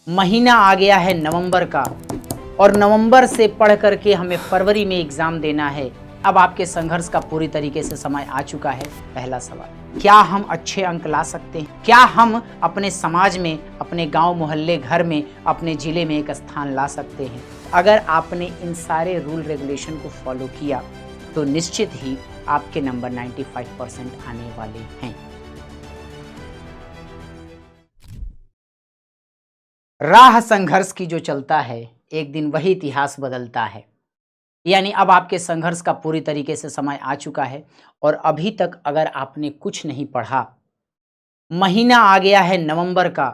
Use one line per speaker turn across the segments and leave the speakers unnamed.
महीना आ गया है नवंबर का और नवंबर से पढ़ करके हमें फरवरी में एग्जाम देना है। अब आपके संघर्ष का पूरी तरीके से समय आ चुका है। पहला सवाल, क्या हम अच्छे अंक ला सकते हैं? क्या हम अपने समाज में, अपने गांव, मोहल्ले, घर में, अपने जिले में एक स्थान ला सकते हैं? अगर आपने इन सारे रूल रेगुलेशन को फॉलो किया तो निश्चित ही आपके नंबर 95% आने वाले हैं। राह संघर्ष की जो चलता है, एक दिन वही इतिहास बदलता है। यानी अब आपके संघर्ष का पूरी तरीके से समय आ चुका है और अभी तक अगर आपने कुछ नहीं पढ़ा, महीना आ गया है नवंबर का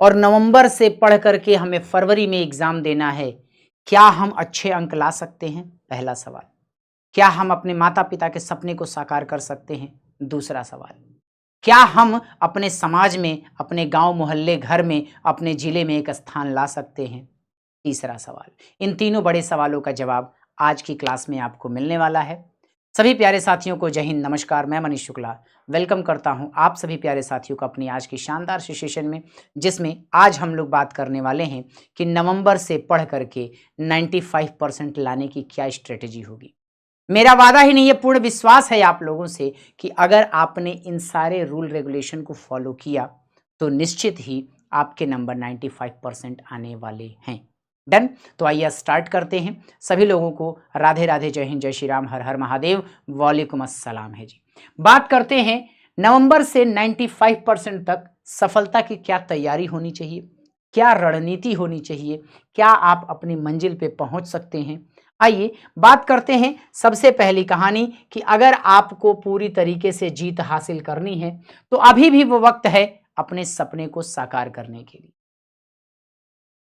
और नवंबर से पढ़ करके हमें फरवरी में एग्जाम देना है। क्या हम अच्छे अंक ला सकते हैं? पहला सवाल। क्या हम अपने माता पिता के सपने को साकार कर सकते हैं? दूसरा सवाल। क्या हम अपने समाज में, अपने गांव, मोहल्ले, घर में, अपने जिले में एक स्थान ला सकते हैं? तीसरा सवाल। इन तीनों बड़े सवालों का जवाब आज की क्लास में आपको मिलने वाला है। सभी प्यारे साथियों को जय हिंद, नमस्कार। मैं मनीष शुक्ला वेलकम करता हूं आप सभी प्यारे साथियों को अपनी आज की शानदार सेशन में, जिसमें आज हम लोग बात करने वाले हैं कि नवंबर से पढ़ करके 95% लाने की क्या स्ट्रेटेजी होगी। मेरा वादा ही नहीं है, पूर्ण विश्वास है आप लोगों से कि अगर आपने इन सारे रूल रेगुलेशन को फॉलो किया तो निश्चित ही आपके नंबर 95% आने वाले हैं। डन। तो आइए स्टार्ट करते हैं। सभी लोगों को राधे राधे, जय हिंद, जय श्री राम, हर हर महादेव, वालेकुम अस्सलाम है जी। बात करते हैं नवंबर से 95% तक सफलता की क्या तैयारी होनी चाहिए, क्या रणनीति होनी चाहिए, क्या आप अपनी मंजिल पे पहुंच सकते हैं। आइए बात करते हैं सबसे पहली कहानी कि अगर आपको पूरी तरीके से जीत हासिल करनी है तो अभी भी वो वक्त है अपने सपने को साकार करने के लिए।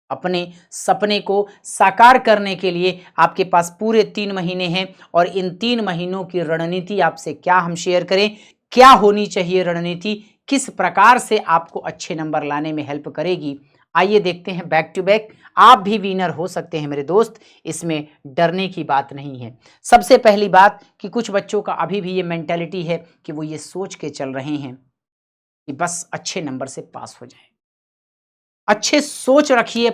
अपने सपने को साकार करने के लिए आपके पास पूरे 3 महीने हैं और इन 3 महीनों की रणनीति आपसे क्या हम शेयर करें, क्या होनी चाहिए रणनीति, किस प्रकार से आपको अच्छे नंबर लाने में हेल्प करेगी। आइए देखते हैं बैक टू बैक। आप भी विनर हो सकते हैं मेरे दोस्त, इसमें डरने की बात नहीं है। सबसे पहली बात कि कुछ बच्चों का अभी भी ये मेंटालिटी है कि वो ये सोच के चल रहे हैं कि बस अच्छे नंबर से पास हो जाए। अच्छे सोच रखिए,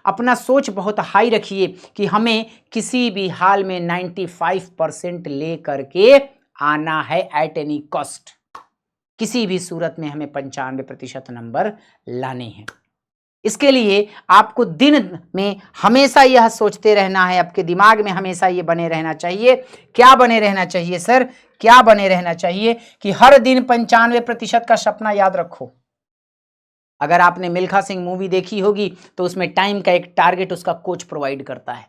अपना सोच बहुत हाई रखिए कि हमें किसी भी हाल में 95% ले करके आना है एट एनी कॉस्ट। किसी भी सूरत में हमें 95% नंबर लाने हैं। इसके लिए आपको दिन में हमेशा यह सोचते रहना है, आपके दिमाग में हमेशा ये बने रहना चाहिए। क्या बने रहना चाहिए सर? क्या बने रहना चाहिए कि हर दिन 95% का सपना याद रखो। अगर आपने मिल्खा सिंह मूवी देखी होगी तो उसमें टाइम का एक टारगेट उसका कोच प्रोवाइड करता है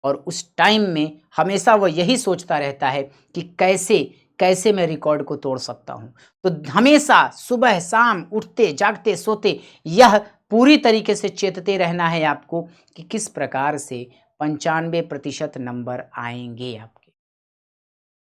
और उस टाइम में हमेशा वो यही सोचता रहता है कि कैसे कैसे मैं रिकॉर्ड को तोड़ सकता हूं। तो हमेशा सुबह शाम, उठते जागते सोते, यह पूरी तरीके से चेतते रहना है आपको कि किस प्रकार से 95% नंबर आएंगे आपके।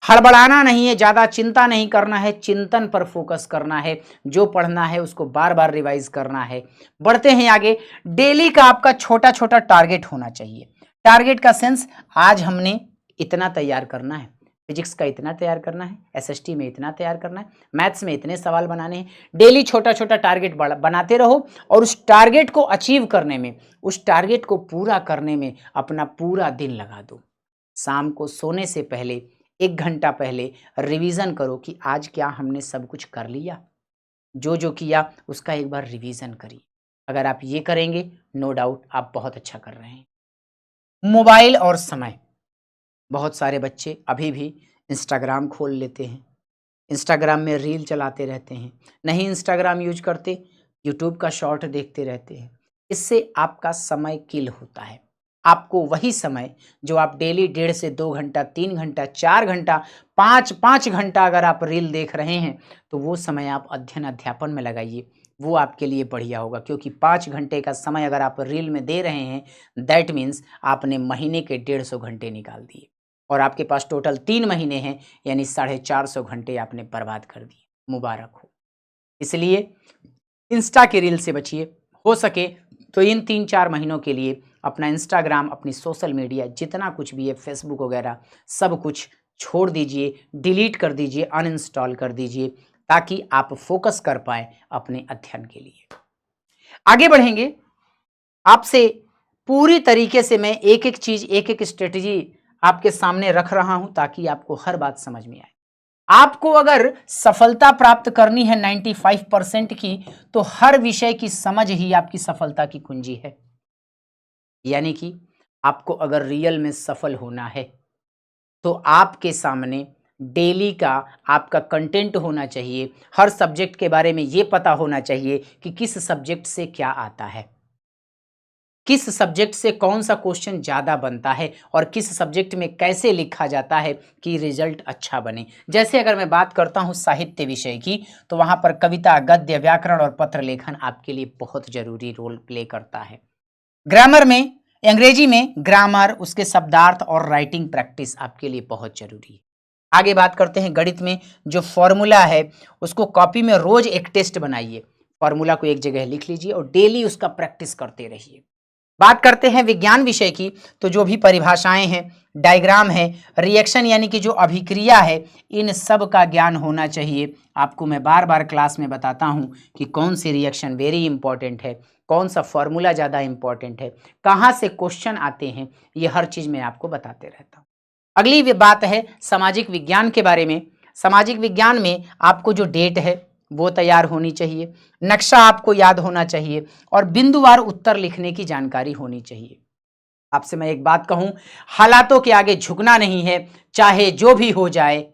हड़बड़ाना नहीं है, ज्यादा चिंता नहीं करना है, चिंतन पर फोकस करना है। जो पढ़ना है उसको बार बार रिवाइज करना है। बढ़ते हैं आगे। डेली का आपका छोटा छोटा टारगेट होना चाहिए। टारगेट का सेंस, आज हमने इतना तैयार करना है, फिजिक्स का इतना तैयार करना है, एसएसटी में इतना तैयार करना है, मैथ्स में इतने सवाल बनाने हैं। डेली छोटा छोटा टारगेट बनाते रहो और उस टारगेट को अचीव करने में, उस टारगेट को पूरा करने में अपना पूरा दिन लगा दो। शाम को सोने से पहले 1 घंटा पहले रिवीजन करो कि आज क्या हमने सब कुछ कर लिया। जो जो किया उसका एक बार रिवीजन करिए। अगर आप ये करेंगे, नो डाउट आप बहुत अच्छा कर रहे हैं। मोबाइल और समय, बहुत सारे बच्चे अभी भी इंस्टाग्राम खोल लेते हैं, इंस्टाग्राम में रील चलाते रहते हैं। नहीं इंस्टाग्राम यूज करते, यूट्यूब का शॉर्ट देखते रहते हैं। इससे आपका समय किल होता है। आपको वही समय जो आप डेली 1.5 से 2 घंटा, 3 घंटा, 4 घंटा, 5 घंटा अगर आप रील देख रहे हैं तो वो समय आप अध्ययन अध्यापन में लगाइए। वो आपके लिए बढ़िया होगा, क्योंकि 5 घंटे का समय अगर आप रील में दे रहे हैं, दैट मीन्स आपने महीने के 150 घंटे निकाल दिए और आपके पास टोटल 3 महीने हैं, यानी 450 घंटे आपने बर्बाद कर दिए। मुबारक हो। इसलिए इंस्टा के रील से बचिए। हो सके तो इन 3-4 महीनों के लिए अपना इंस्टाग्राम, अपनी सोशल मीडिया जितना कुछ भी है, फेसबुक वगैरह, सब कुछ छोड़ दीजिए, डिलीट कर दीजिए, अनइंस्टॉल कर दीजिए, ताकि आप फोकस कर पाएँ अपने अध्ययन के लिए। आगे बढ़ेंगे। आपसे पूरी तरीके से मैं एक एक चीज, एक एक स्ट्रेटेजी आपके सामने रख रहा हूं ताकि आपको हर बात समझ में आए। आपको अगर सफलता प्राप्त करनी है 95% की, तो हर विषय की समझ ही आपकी सफलता की कुंजी है। यानी कि आपको अगर रियल में सफल होना है तो आपके सामने डेली का आपका कंटेंट होना चाहिए। हर सब्जेक्ट के बारे में ये पता होना चाहिए कि किस सब्जेक्ट से क्या आता है, किस सब्जेक्ट से कौन सा क्वेश्चन ज़्यादा बनता है और किस सब्जेक्ट में कैसे लिखा जाता है कि रिजल्ट अच्छा बने। जैसे अगर मैं बात करता हूँ साहित्य विषय की, तो वहाँ पर कविता, गद्य, व्याकरण और पत्र लेखन आपके लिए बहुत ज़रूरी रोल प्ले करता है। ग्रामर में, अंग्रेजी में ग्रामर, उसके शब्दार्थ और राइटिंग प्रैक्टिस आपके लिए बहुत जरूरी है। आगे बात करते हैं गणित में, जो फॉर्मूला है उसको कॉपी में रोज एक टेस्ट बनाइए, फॉर्मूला को एक जगह लिख लीजिए और डेली उसका प्रैक्टिस करते रहिए। बात करते हैं विज्ञान विषय की, तो जो भी परिभाषाएं हैं, डायग्राम है, रिएक्शन यानी कि जो अभिक्रिया है, इन सब का ज्ञान होना चाहिए आपको। मैं बार बार क्लास में बताता हूं कि कौन सी रिएक्शन वेरी इंपॉर्टेंट है, कौन सा फॉर्मूला ज़्यादा इंपॉर्टेंट है, कहाँ से क्वेश्चन आते हैं, ये हर चीज़ मैं आपको बताते रहता हूँ। अगली बात है सामाजिक विज्ञान के बारे में। सामाजिक विज्ञान में आपको जो डेट है वो तैयार होनी चाहिए, नक्शा आपको याद होना चाहिए और बिंदुवार उत्तर लिखने की जानकारी होनी चाहिए। आपसे मैं एक बात कहूं, हालातों के आगे झुकना नहीं है, चाहे जो भी हो जाए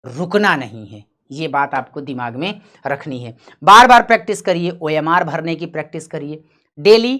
रुकना नहीं है। ये बात आपको दिमाग में रखनी है। बार बार प्रैक्टिस करिए, ओएमआर भरने की प्रैक्टिस करिए डेली।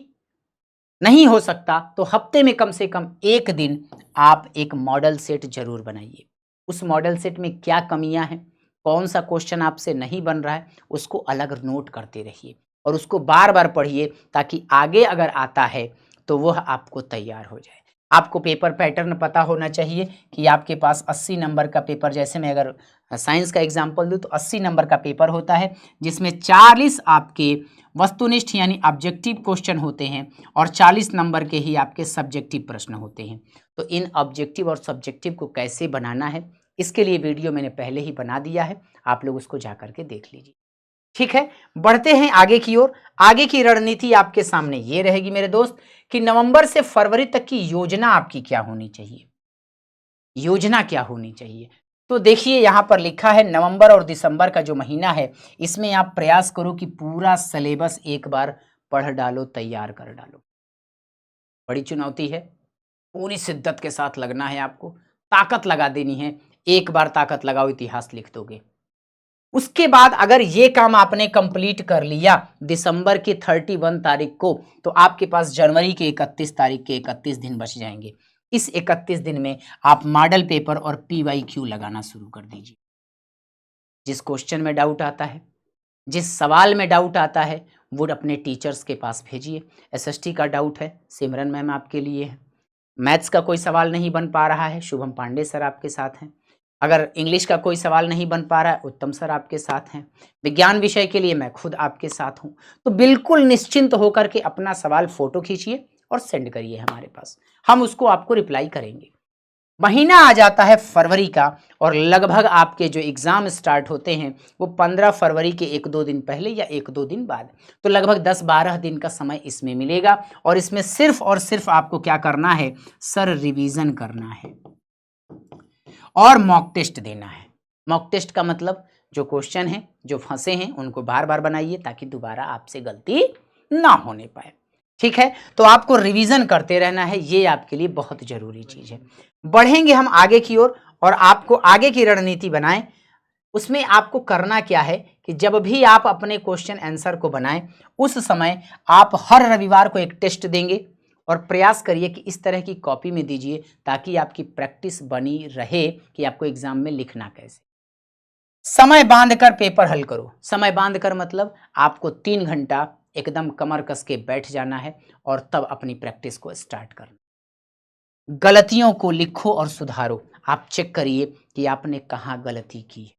नहीं हो सकता तो हफ्ते में कम से कम एक दिन आप एक मॉडल सेट जरूर बनाइए। उस मॉडल सेट में क्या कमियां हैं, कौन सा क्वेश्चन आपसे नहीं बन रहा है, उसको अलग नोट करते रहिए और उसको बार बार पढ़िए ताकि आगे अगर आता है तो वह आपको तैयार हो जाए। आपको पेपर पैटर्न पता होना चाहिए कि आपके पास 80 नंबर का पेपर, जैसे मैं अगर साइंस का एग्जाम्पल दूं तो 80 नंबर का पेपर होता है जिसमें 40 आपके वस्तुनिष्ठ यानी ऑब्जेक्टिव क्वेश्चन होते हैं और 40 नंबर के ही आपके सब्जेक्टिव प्रश्न होते हैं। तो इन ऑब्जेक्टिव और सब्जेक्टिव को कैसे बनाना है, इसके लिए वीडियो मैंने पहले ही बना दिया है, आप लोग उसको जाकर के देख लीजिए। ठीक है, बढ़ते हैं आगे की ओर। आगे की रणनीति आपके सामने ये रहेगी मेरे दोस्त कि नवंबर से फरवरी तक की योजना आपकी क्या होनी चाहिए। योजना क्या होनी चाहिए, तो देखिए यहां पर लिखा है नवंबर और दिसंबर का जो महीना है, इसमें आप प्रयास करो कि पूरा सिलेबस एक बार पढ़ डालो, तैयार कर डालो। बड़ी चुनौती है, पूरी शिद्दत के साथ लगना है आपको, ताकत लगा देनी है। एक बार ताकत लगाओ, इतिहास लिख दोगे। उसके बाद अगर ये काम आपने कंप्लीट कर लिया दिसंबर की 31 तारीख को, तो आपके पास जनवरी के 31 तारीख के 31 दिन बच जाएंगे। इस 31 दिन में आप मॉडल पेपर और PYQ लगाना शुरू कर दीजिए। जिस क्वेश्चन में डाउट आता है, जिस सवाल में डाउट आता है, वो अपने टीचर्स के पास भेजिए। SST का डाउट है, सिमरन मैम आपके लिए है। मैथ्स का कोई सवाल नहीं बन पा रहा है, शुभम पांडे सर आपके साथ हैं। अगर इंग्लिश का कोई सवाल नहीं बन पा रहा है, उत्तम सर आपके साथ हैं। विज्ञान विषय के लिए मैं खुद आपके साथ हूं। तो बिल्कुल निश्चिंत होकर के अपना सवाल फोटो खींचिए और सेंड करिए हमारे पास, हम उसको आपको रिप्लाई करेंगे। महीना आ जाता है फरवरी का और लगभग आपके जो एग्जाम स्टार्ट होते हैं वो 15 फरवरी के 1-2 दिन पहले या 1-2 दिन बाद, तो लगभग 10-12 दिन का समय इसमें मिलेगा और इसमें सिर्फ और सिर्फ आपको क्या करना है सर, रिवीजन करना है और मॉक टेस्ट देना है। मॉक टेस्ट का मतलब जो क्वेश्चन है, जो फंसे हैं, उनको बार बार बनाइए ताकि दोबारा आपसे गलती ना होने पाए। ठीक है, तो आपको रिवीजन करते रहना है, ये आपके लिए बहुत जरूरी चीज है। बढ़ेंगे हम आगे की ओर और आपको आगे की रणनीति बनाएं। उसमें आपको करना क्या है कि जब भी आप अपने क्वेश्चन आंसर को बनाएं, उस समय आप हर रविवार को एक टेस्ट देंगे और प्रयास करिए कि इस तरह की कॉपी में दीजिए ताकि आपकी प्रैक्टिस बनी रहे कि आपको एग्जाम में लिखना कैसे। समय बांधकर पेपर हल करो। समय बांधकर मतलब आपको 3 घंटा एकदम कमर कस के बैठ जाना है और तब अपनी प्रैक्टिस को स्टार्ट करना। गलतियों को लिखो और सुधारो। आप चेक करिए कि आपने कहाँ गलती की,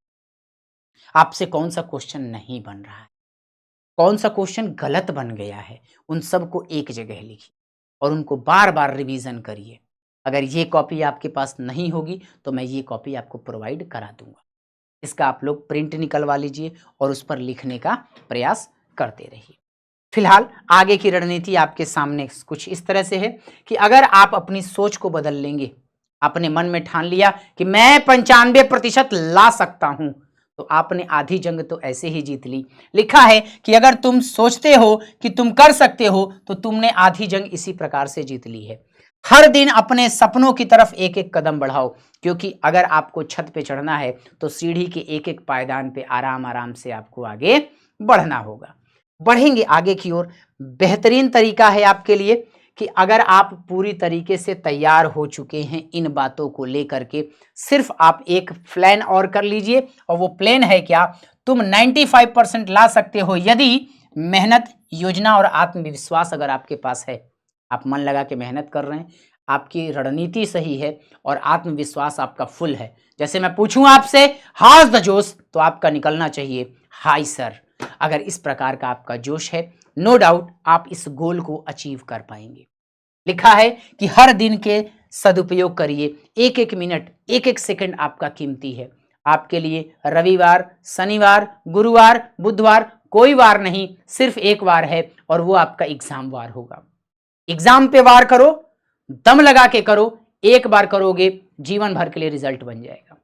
आपसे कौन सा क्वेश्चन नहीं बन रहा है, कौन सा क्वेश्चन गलत बन गया है, उन सबको एक जगह लिखिए और उनको बार बार रिवीजन करिए। अगर ये कॉपी आपके पास नहीं होगी तो मैं ये कॉपी आपको प्रोवाइड करा दूंगा। इसका आप लोग प्रिंट निकलवा लीजिए और उस पर लिखने का प्रयास करते रहिए। फिलहाल आगे की रणनीति आपके सामने कुछ इस तरह से है कि अगर आप अपनी सोच को बदल लेंगे, आपने मन में ठान लिया कि मैं 95% ला सकता हूं, तो आपने आधी जंग तो ऐसे ही जीत ली। लिखा है कि अगर तुम सोचते हो कि तुम कर सकते हो तो तुमने आधी जंग इसी प्रकार से जीत ली है। हर दिन अपने सपनों की तरफ एक एक कदम बढ़ाओ, क्योंकि अगर आपको छत पे चढ़ना है तो सीढ़ी के एक एक पायदान पे आराम आराम से आपको आगे बढ़ना होगा। बढ़ेंगे आगे की ओर। बेहतरीन तरीका है आपके लिए कि अगर आप पूरी तरीके से तैयार हो चुके हैं इन बातों को लेकर के, सिर्फ आप एक प्लान और कर लीजिए, और वो प्लान है क्या? तुम 95% ला सकते हो यदि मेहनत, योजना और आत्मविश्वास अगर आपके पास है। आप मन लगा के मेहनत कर रहे हैं, आपकी रणनीति सही है और आत्मविश्वास आपका फुल है। जैसे मैं पूछूं आपसे हाउस द जोश, तो आपका निकलना चाहिए हाई सर। अगर इस प्रकार का आपका जोश है, नो डाउट आप इस गोल को अचीव कर पाएंगे। लिखा है कि हर दिन के सदुपयोग करिए, एक एक मिनट, एक एक सेकंड आपका कीमती है। आपके लिए रविवार, शनिवार, गुरुवार, बुधवार कोई वार नहीं, सिर्फ एक वार है, और वो आपका एग्जाम वार होगा। एग्जाम पे वार करो, दम लगा के करो, एक बार करोगे जीवन भर के लिए रिजल्ट बन जाएगा।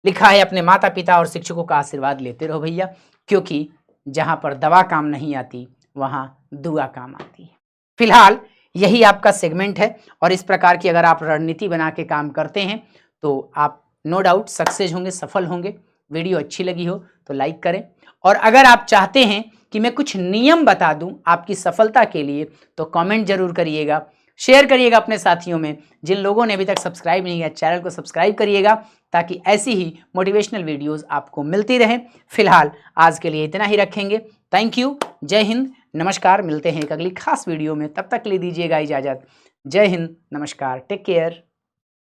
लिखा है अपने माता पिता और शिक्षकों का आशीर्वाद लेते रहो भैया, क्योंकि जहां पर दवा काम नहीं आती वहां दुआ काम आती है। फिलहाल यही आपका सेगमेंट है, और इस प्रकार की अगर आप रणनीति बना के काम करते हैं तो आप नो डाउट सक्सेस होंगे, सफल होंगे। वीडियो अच्छी लगी हो तो लाइक करें, और अगर आप चाहते हैं कि मैं कुछ नियम बता दूं आपकी सफलता के लिए तो कमेंट जरूर करिएगा, शेयर करिएगा अपने साथियों में। जिन लोगों ने अभी तक सब्सक्राइब नहीं किया, चैनल को सब्सक्राइब करिएगा, ताकि ऐसी ही मोटिवेशनल वीडियोस आपको मिलती रहें। फिलहाल आज के लिए इतना ही रखेंगे। थैंक यू, जय हिंद, नमस्कार। मिलते हैं एक अगली खास वीडियो में, तब तक के लिए दीजिएगा इजाजत। जय हिंद, नमस्कार, टेक केयर।